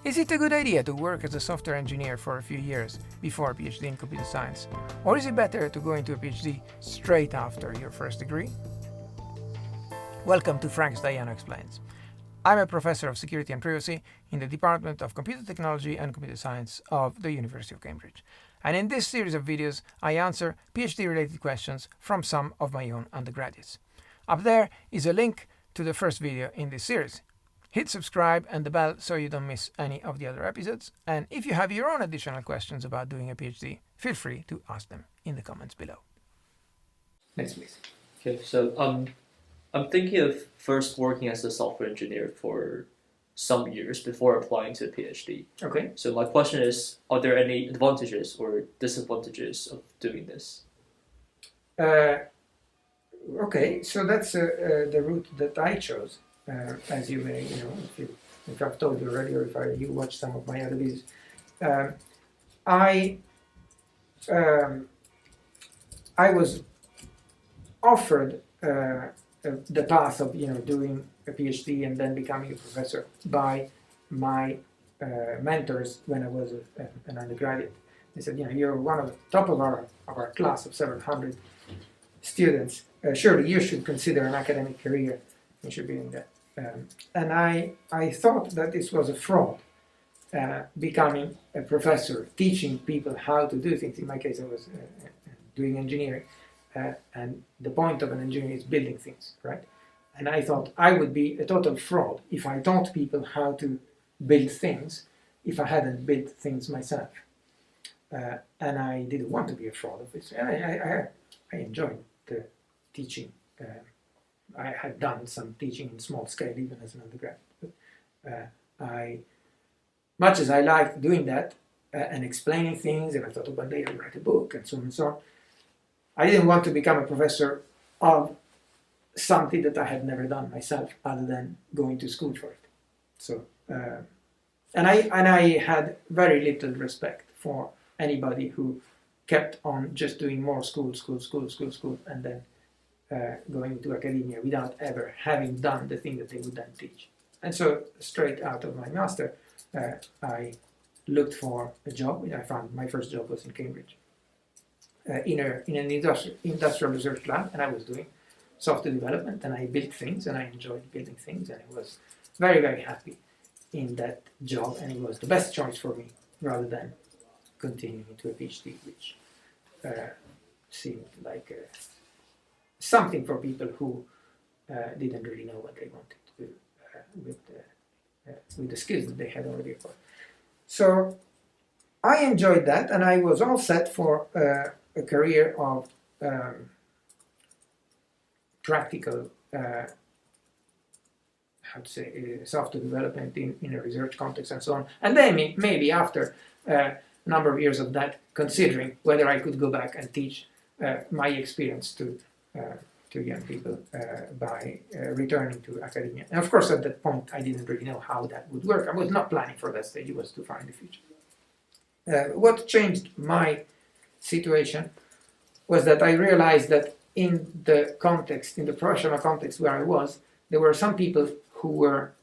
Is it a good idea to work as a software engineer for a few years before a PhD in computer science? Or is it better to go into a PhD straight after your first degree? Welcome to Frank's Diana Explains. I'm a professor of security and privacy in the Department of Computer Technology and Computer Science of the University of Cambridge. And in this series of videos, I answer PhD-related questions from some of my own undergraduates. Up there is a link to the first video in this series. Hit subscribe and the bell so you don't miss any of the other episodes. And if you have your own additional questions about doing a PhD, feel free to ask them in the comments below. Next, please. Okay, so I'm thinking of first working as a software engineer for some years before applying to a PhD. Okay. So my question is, are there any advantages or disadvantages of doing this? Okay, so that's the route that I chose. As you may, if I've told you already, or if you watched some of my other videos, I was offered the path of doing a PhD and then becoming a professor by my mentors when I was an undergraduate. They said, you're one of the top of our class of several hundred students. Surely you should consider an academic career. You should be doing that. And I thought that this was a fraud, becoming a professor, teaching people how to do things. In my case, I was doing engineering, and the point of an engineer is building things, right? And I thought I would be a total fraud if I taught people how to build things if I hadn't built things myself. And I didn't want to be a fraud, obviously. I enjoyed the teaching. I had done some teaching in small scale even as an undergrad. But much as I liked doing that and explaining things, and I thought one day I'd write a book and so on and so on, I didn't want to become a professor of something that I had never done myself other than going to school for it. So, and I had very little respect for anybody who kept on just doing more school, and then going into academia without ever having done the thing that they would then teach. And so straight out of my master, I looked for a job. I found my first job was in Cambridge, in an industrial research lab, and I was doing software development, and I built things, and I enjoyed building things, and I was very, very happy in that job, and it was the best choice for me rather than continuing into a PhD, which seemed like something for people who didn't really know what they wanted to do with the skills that they had already acquired. So I enjoyed that, and I was all set for a career of practical, software development in a research context and so on. And then maybe after a number of years of that, considering whether I could go back and teach my experience to young people by returning to academia. And of course, at that point, I didn't really know how that would work. I was not planning for that stage. It was too far in the future. What changed my situation was that I realized that in the context, in the professional context where I was, there were some people who were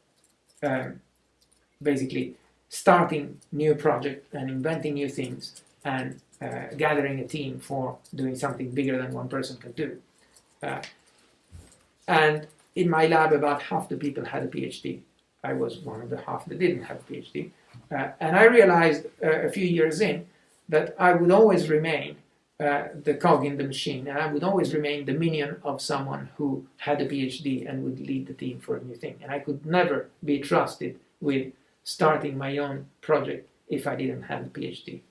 basically starting new projects and inventing new things and gathering a team for doing something bigger than one person can do. And in my lab, about half the people had a PhD. I was one of the half that didn't have a PhD. And I realized a few years in that I would always remain the cog in the machine, and I would always remain the minion of someone who had a PhD and would lead the team for a new thing. And I could never be trusted with starting my own project if I didn't have a PhD.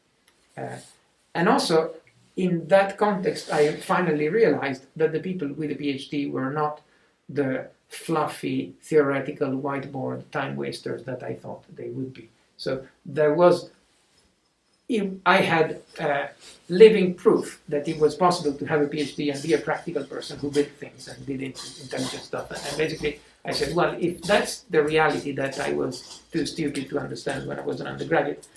And also, in that context, I finally realized that the people with a PhD were not the fluffy, theoretical, whiteboard time wasters that I thought they would be. So I had living proof that it was possible to have a PhD and be a practical person who built things and did intelligent stuff. And basically, I said, well, if that's the reality that I was too stupid to understand when I was an undergraduate,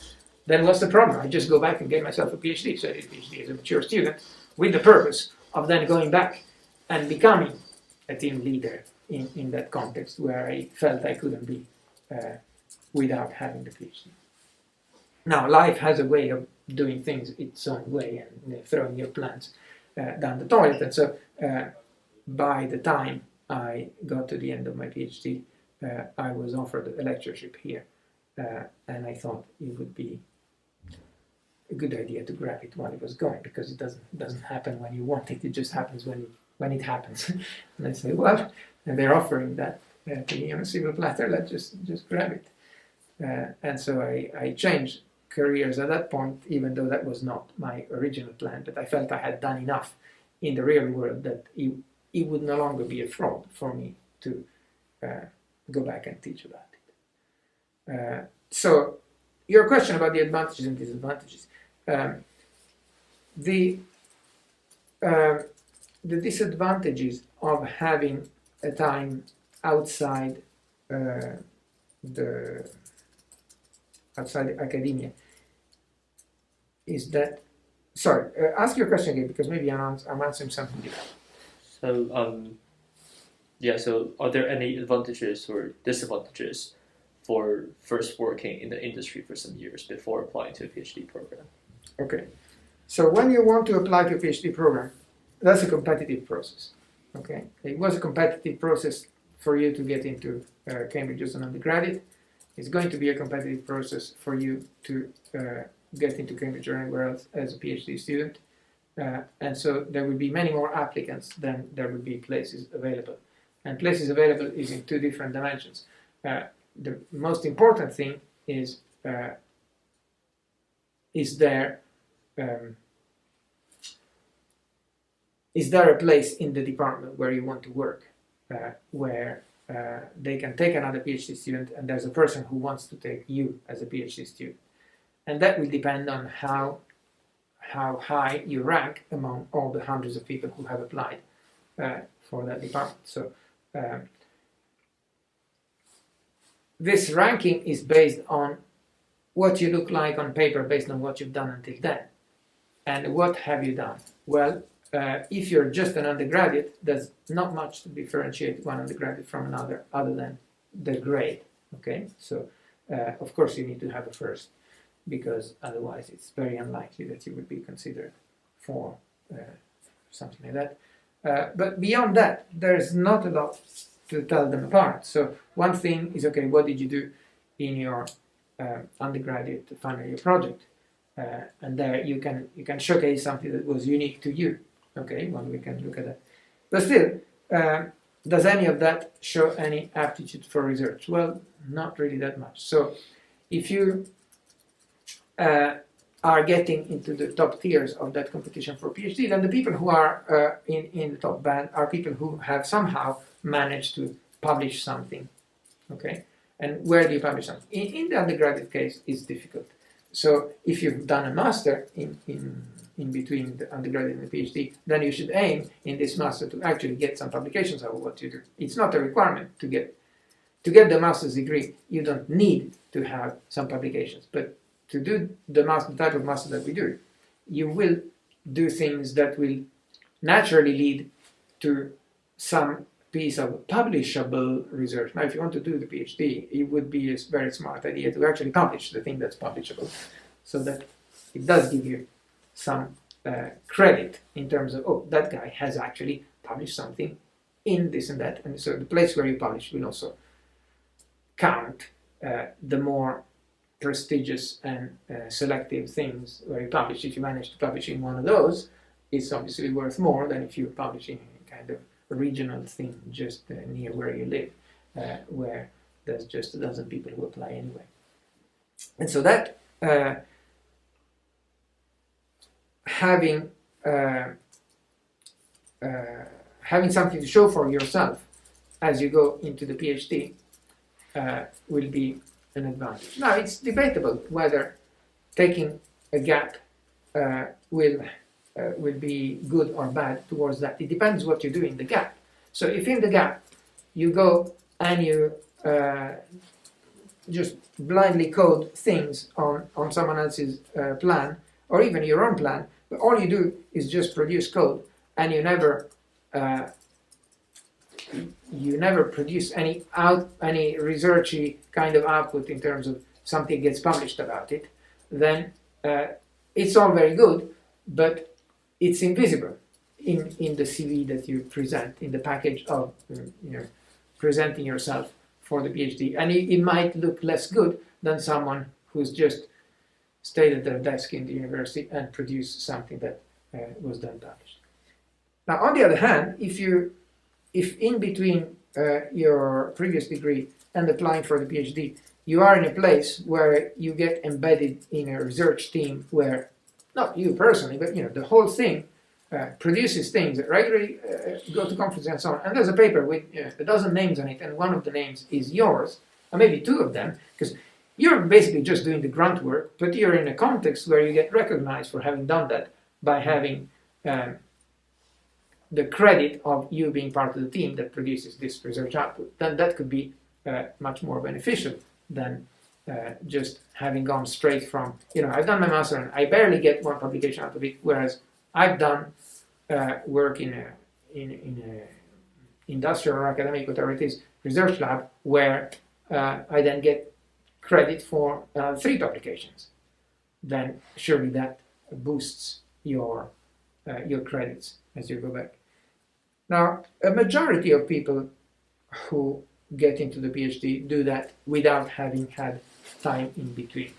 then what's the problem? I just go back and get myself a PhD. So I did a PhD as a mature student with the purpose of then going back and becoming a team leader in that context where I felt I couldn't be without having the PhD. Now, life has a way of doing things its own way and throwing your plans down the toilet. And so by the time I got to the end of my PhD, I was offered a lectureship here. And I thought it would be a good idea to grab it while it was going, because it doesn't happen when you want it. It just happens when it happens. And I say, well, and they're offering that to me on a silver platter. Let's just grab it. And so I changed careers at that point, even though that was not my original plan. But I felt I had done enough in the real world that it would no longer be a fraud for me to go back and teach about it. So your question about the advantages and disadvantages. The disadvantages of having a time outside outside academia is that. Sorry, ask your question again, because maybe I'm answering something different. So so are there any advantages or disadvantages for first working in the industry for some years before applying to a PhD program? Okay, so when you want to apply to a PhD program, that's a competitive process. Okay, it was a competitive process for you to get into Cambridge as an undergraduate. It's going to be a competitive process for you to get into Cambridge or anywhere else as a PhD student. And so there will be many more applicants than there will be places available. And places available is in two different dimensions. The most important thing is there a place in the department where you want to work, where they can take another PhD student, and there's a person who wants to take you as a PhD student. And that will depend on how high you rank among all the hundreds of people who have applied for that department. So this ranking is based on what you look like on paper, based on what you've done until then. And what have you done? Well, if you're just an undergraduate, there's not much to differentiate one undergraduate from another other than the grade. Okay, so of course you need to have a first, because otherwise it's very unlikely that you would be considered for something like that. But beyond that, there's not a lot to tell them apart. So one thing is, okay, what did you do in your undergraduate final year project? And there you can showcase something that was unique to you. Okay, well, we can look at that. But still, does any of that show any aptitude for research? Well, not really that much. So if you are getting into the top tiers of that competition for PhD, then the people who are in the top band are people who have somehow managed to publish something. Okay, and where do you publish something? In the undergraduate case, it's difficult. So if you've done a master in between the undergraduate and the PhD, then you should aim in this master to actually get some publications out of what you do. It's not a requirement to get the master's degree. You don't need to have some publications, but to do the type of master that we do, you will do things that will naturally lead to some piece of publishable research. Now, if you want to do the PhD, it would be a very smart idea to actually publish the thing that's publishable, so that it does give you some credit in terms of, oh, that guy has actually published something in this and that. And so the place where you publish will also count. The more prestigious and selective things where you publish, if you manage to publish in one of those, it's obviously worth more than if you publish in a kind of regional thing just near where you live, where there's just a dozen people who apply anyway. And so that having something to show for yourself as you go into the PhD will be an advantage. Now, it's debatable whether taking a gap will be good or bad towards that. It depends what you do in the gap. So if in the gap you go and you just blindly code things on someone else's plan, or even your own plan, but all you do is just produce code, and you never you never produce any researchy kind of output in terms of something gets published about it, then it's all very good, but it's invisible in the CV that you present, in the package of presenting yourself for the PhD, and it might look less good than someone who's just stayed at their desk in the university and produced something that was then published. Now, on the other hand, if in between your previous degree and applying for the PhD, you are in a place where you get embedded in a research team where, not you personally, but the whole thing produces things that regularly go to conferences and so on, and there's a paper with a dozen names on it, and one of the names is yours, or maybe two of them, because you're basically just doing the grunt work, but you're in a context where you get recognized for having done that by having the credit of you being part of the team that produces this research output. Then that could be much more beneficial than just having gone straight from, I've done my master and I barely get one publication out of it, whereas I've done work in a industrial or academic, whatever it is, research lab, where I then get credit for 3 publications. Then surely that boosts your credits as you go back. Now, a majority of people who get into the PhD do that without having had time in between.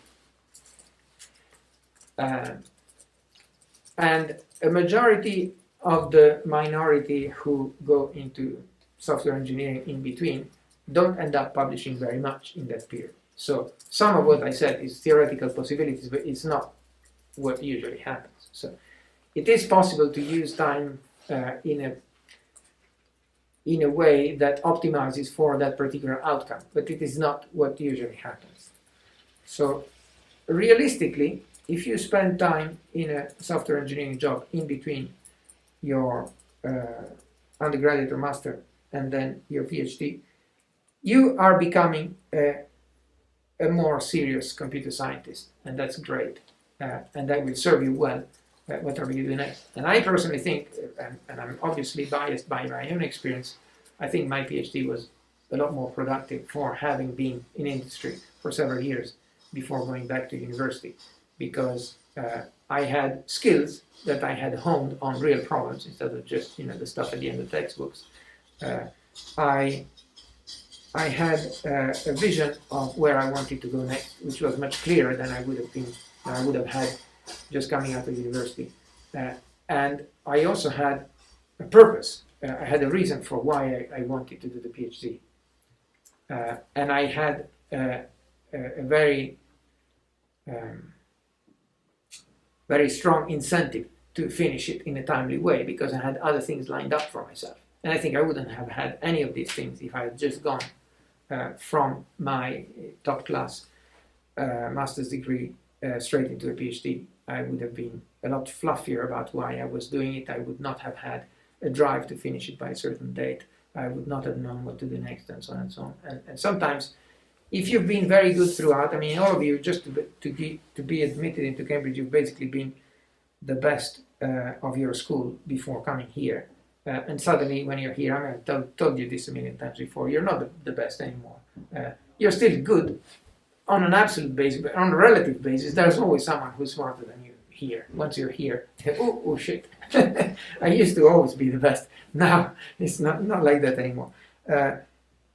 And a majority of the minority who go into software engineering in between don't end up publishing very much in that period. So some of what I said is theoretical possibilities, but it's not what usually happens. So it is possible to use time in a way that optimizes for that particular outcome, but it is not what usually happens. So realistically, if you spend time in a software engineering job in between your undergraduate or master and then your PhD, you are becoming a more serious computer scientist, and that's great, and that will serve you well whatever you do next. And I personally think, and I'm obviously biased by my own experience, I think my PhD was a lot more productive for having been in industry for several years before going back to university, because I had skills that I had honed on real problems instead of just the stuff at the end of textbooks. I had a vision of where I wanted to go next, which was much clearer than I would have had just coming out of university. And I also had a purpose. I had a reason for why I wanted to do the PhD. And I had a very strong incentive to finish it in a timely way, because I had other things lined up for myself. And I think I wouldn't have had any of these things if I had just gone from my top class master's degree straight into a PhD. I would have been a lot fluffier about why I was doing it. I would not have had a drive to finish it by a certain date. I would not have known what to do next, and so on and so on. And sometimes, if you've been very good throughout, I mean, all of you, just to be admitted into Cambridge, you've basically been the best of your school before coming here. And suddenly, when you're here, I mean, I've told you this a million times before, you're not the best anymore. You're still good on an absolute basis, but on a relative basis, there's always someone who's smarter than you here. Once you're here, oh shit. I used to always be the best. Now, it's not like that anymore.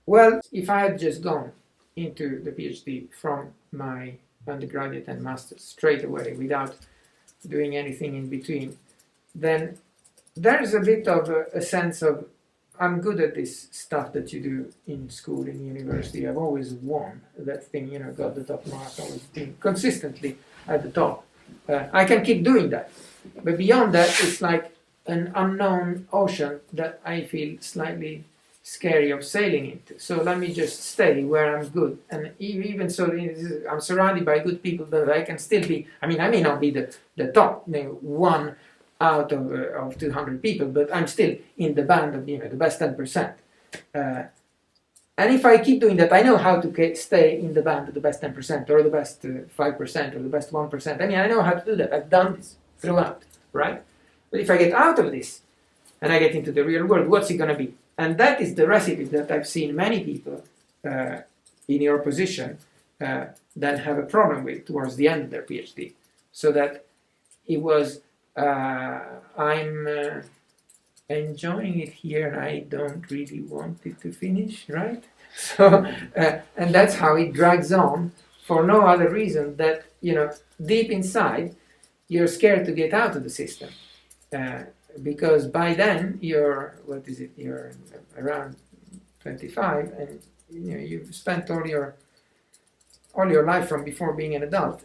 Well, if I had just gone into the PhD from my undergraduate and master's straight away without doing anything in between, then there's a bit of a sense of, I'm good at this stuff that you do in school, in university. I've always won that thing, got the top mark, always been consistently at the top. I can keep doing that. But beyond that, it's like an unknown ocean that I feel slightly scary of sailing into. So let me just stay where I'm good. And even so, I'm surrounded by good people, but I can still be, I may not be the top, one out of 200 people, but I'm still in the band of the best 10%. And if I keep doing that, I know how to stay in the band of the best 10% or the best 5% or the best 1%. I know how to do that. I've done this throughout, right? But if I get out of this and I get into the real world, what's it going to be? And that is the recipe that I've seen many people in your position then have a problem with towards the end of their PhD. So that it was, I'm enjoying it here and I don't really want it to finish, right? So, and that's how it drags on for no other reason that, deep inside, you're scared to get out of the system. Because by then you're around 25 and you've spent all your life from before being an adult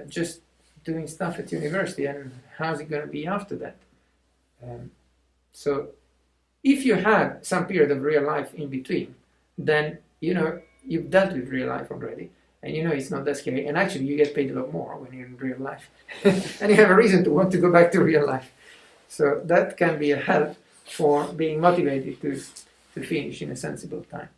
just doing stuff at university, and how's it going to be after that? So if you have some period of real life in between, then you've dealt with real life already, and it's not that scary, and actually you get paid a lot more when you're in real life and you have a reason to want to go back to real life. So that can be a help for being motivated to finish in a sensible time.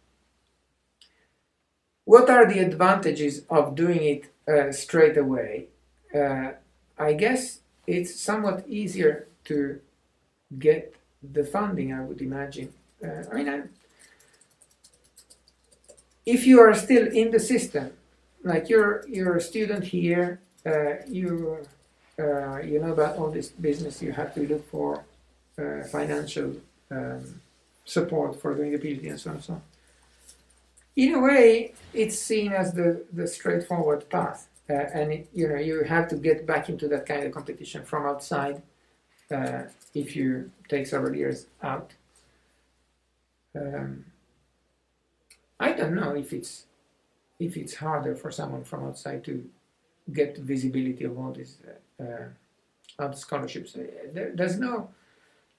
What are the advantages of doing it straight away? I guess it's somewhat easier to get the funding, I would imagine. If you are still in the system, like you're a student here, you know about all this business, you have to look for financial support for doing a PhD and so on and so on. In a way, it's seen as the straightforward path, and you have to get back into that kind of competition from outside if you take several years out. I don't know if it's harder for someone from outside to get visibility of all these other scholarships. There's no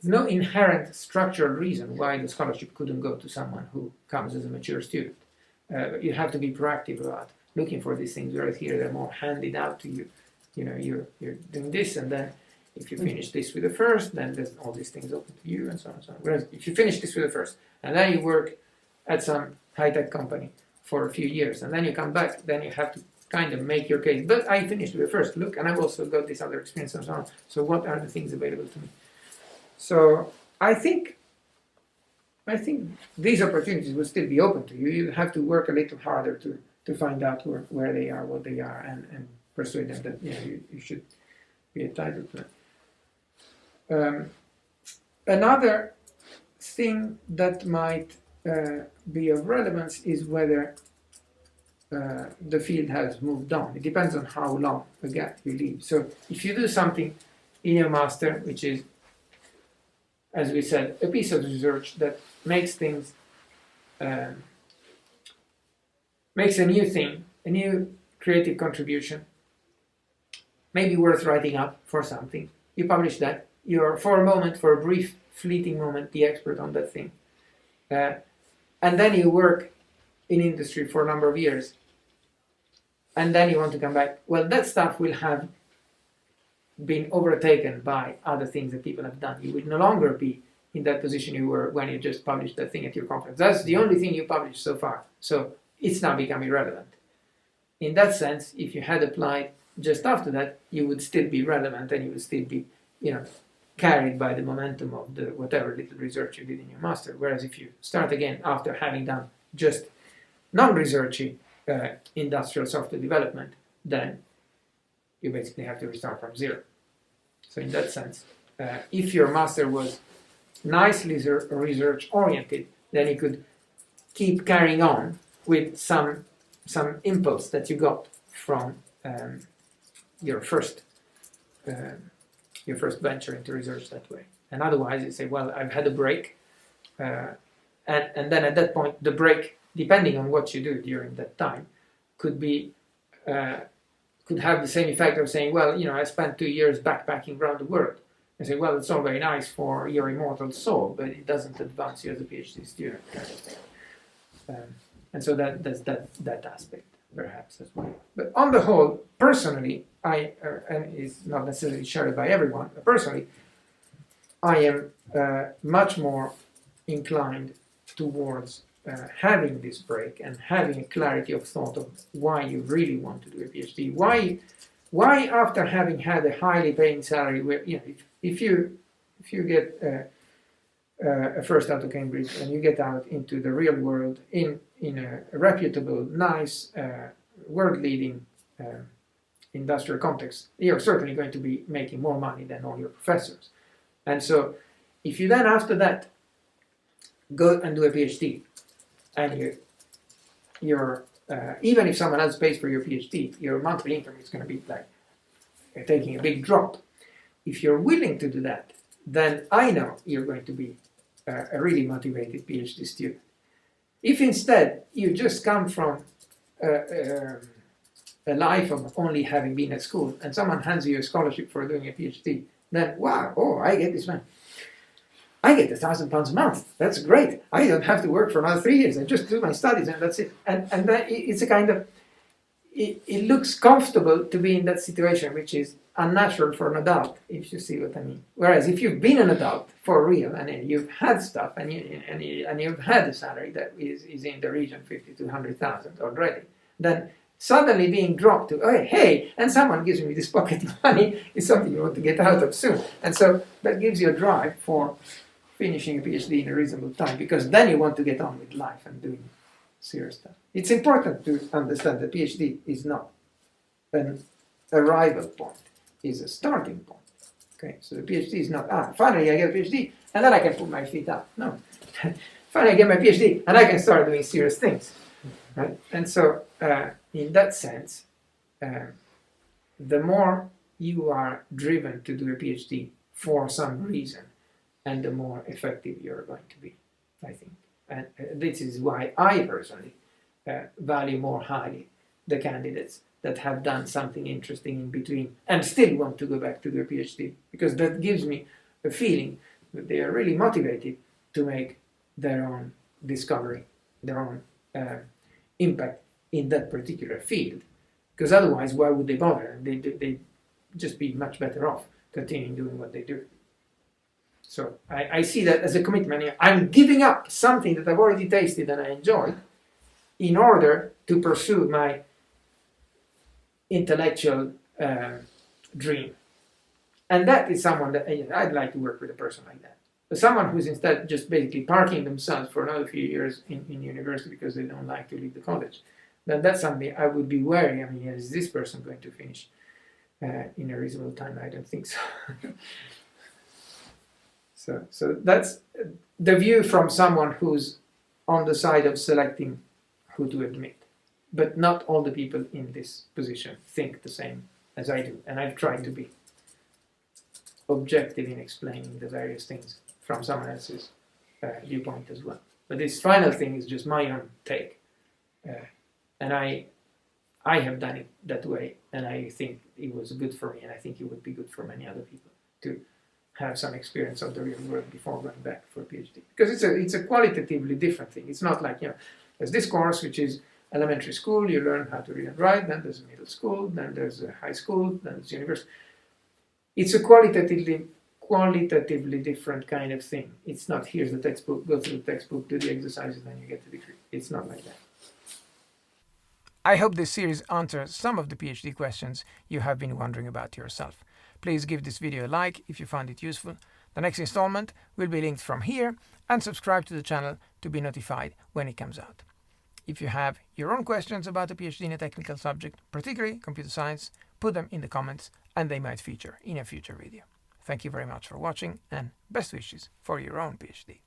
inherent structural reason why the scholarship couldn't go to someone who comes as a mature student. You have to be proactive about looking for these things, whereas here they're more handed out to you. You're doing this, and then if you finish this with the first, then there's all these things open to you, and so on and so on. Whereas if you finish this with the first, and then you work at some high-tech company for a few years, and then you come back, then you have to kind of make your case. But I finished with the first look, and I've also got this other experience and so on. So what are the things available to me? So I think these opportunities will still be open to you. You have to work a little harder to find out where they are, what they are, and persuade them that you should be entitled to them. Another thing that might be of relevance is whether the field has moved on. It depends on how long a gap you leave. So if you do something in your master, which is, as we said, a piece of research that makes things, makes a new thing, a new creative contribution, maybe worth writing up for something. You publish that. You're, for a brief, fleeting moment, the expert on that thing. And then you work in industry for a number of years. And then you want to come back. Well, that stuff will have been overtaken by other things that people have done. You will no longer be in that position you were when you just published that thing at your conference. That's the only thing you published so far. So it's now become irrelevant. In that sense, if you had applied just after that, you would still be relevant and you would still be, carried by the momentum of the whatever little research you did in your master. Whereas if you start again after having done just non-researchy industrial software development, then you basically have to restart from zero. So in that sense, if your master was nicely research oriented, then you could keep carrying on with some impulse that you got from your first venture into research that way. And otherwise you say, well, I've had a break, and then at that point the break, depending on what you do during that time, could have the same effect of saying, well, I spent 2 years backpacking around the world. I say, well, it's all very nice for your immortal soul, but it doesn't advance you as a PhD student. And so that's that aspect, perhaps, as well. But on the whole, personally, and it's not necessarily shared by everyone, but personally, I am much more inclined towards having this break and having a clarity of thought of why you really want to do a PhD. Why after having had a highly paying salary, where if you get first out of Cambridge and you get out into the real world in a reputable, nice, world-leading industrial context, you're certainly going to be making more money than all your professors. And so if you then after that go and do a PhD, and you're even if someone else pays for your PhD, your monthly income is going to be like taking a big drop. If you're willing to do that, then I know you're going to be a really motivated PhD student. If instead you just come from a life of only having been at school and someone hands you a scholarship for doing a PhD, then wow, oh, I get this man. I get £1,000 a month. That's great. I don't have to work for another 3 years. I just do my studies and that's it. And that it's a kind of, it looks comfortable to be in that situation, which is unnatural for an adult, if you see what I mean. Whereas if you've been an adult for real and you've had stuff and you've had a salary that is in the region 50 to 100,000 already, then suddenly being dropped to, oh, hey, and someone gives me this pocket money is something you want to get out of soon. And so that gives you a drive for finishing a PhD in a reasonable time, because then you want to get on with life and doing serious stuff. It's important to understand that PhD is not an arrival point, it's a starting point. Okay, so the PhD is not, finally I get a PhD and then I can put my feet up. No, finally I get my PhD and I can start doing serious things. Right? And so in that sense, the more you are driven to do a PhD for some reason, and the more effective you're going to be, I think. And this is why I personally value more highly the candidates that have done something interesting in between and still want to go back to their PhD, because that gives me a feeling that they are really motivated to make their own discovery, their own impact in that particular field. Because otherwise, why would they bother? They'd just be much better off continuing doing what they do. So I see that as a commitment. I'm giving up something that I've already tasted and I enjoyed in order to pursue my intellectual dream. And that is someone that I'd like to work with a person like that. But someone who's instead just basically parking themselves for another few years in university because they don't like to leave the college, then that's something I would be wary. I mean, is this person going to finish in a reasonable time? I don't think so. So that's the view from someone who's on the side of selecting who to admit. But not all the people in this position think the same as I do. And I've tried to be objective in explaining the various things from someone else's viewpoint as well. But this final thing is just my own take. And I have done it that way, and I think it was good for me, and I think it would be good for many other people to have some experience of the real world before going back for a PhD. Because it's a qualitatively different thing. It's not like, there's this course which is elementary school, you learn how to read and write, then there's a middle school, then there's a high school, then there's university. It's a qualitatively different kind of thing. It's not, here's the textbook, go through the textbook, do the exercises, then you get the degree. It's not like that. I hope this series answers some of the PhD questions you have been wondering about yourself. Please give this video a like if you found it useful. The next installment will be linked from here, and subscribe to the channel to be notified when it comes out. If you have your own questions about a PhD in a technical subject, particularly computer science, put them in the comments and they might feature in a future video. Thank you very much for watching, and best wishes for your own PhD.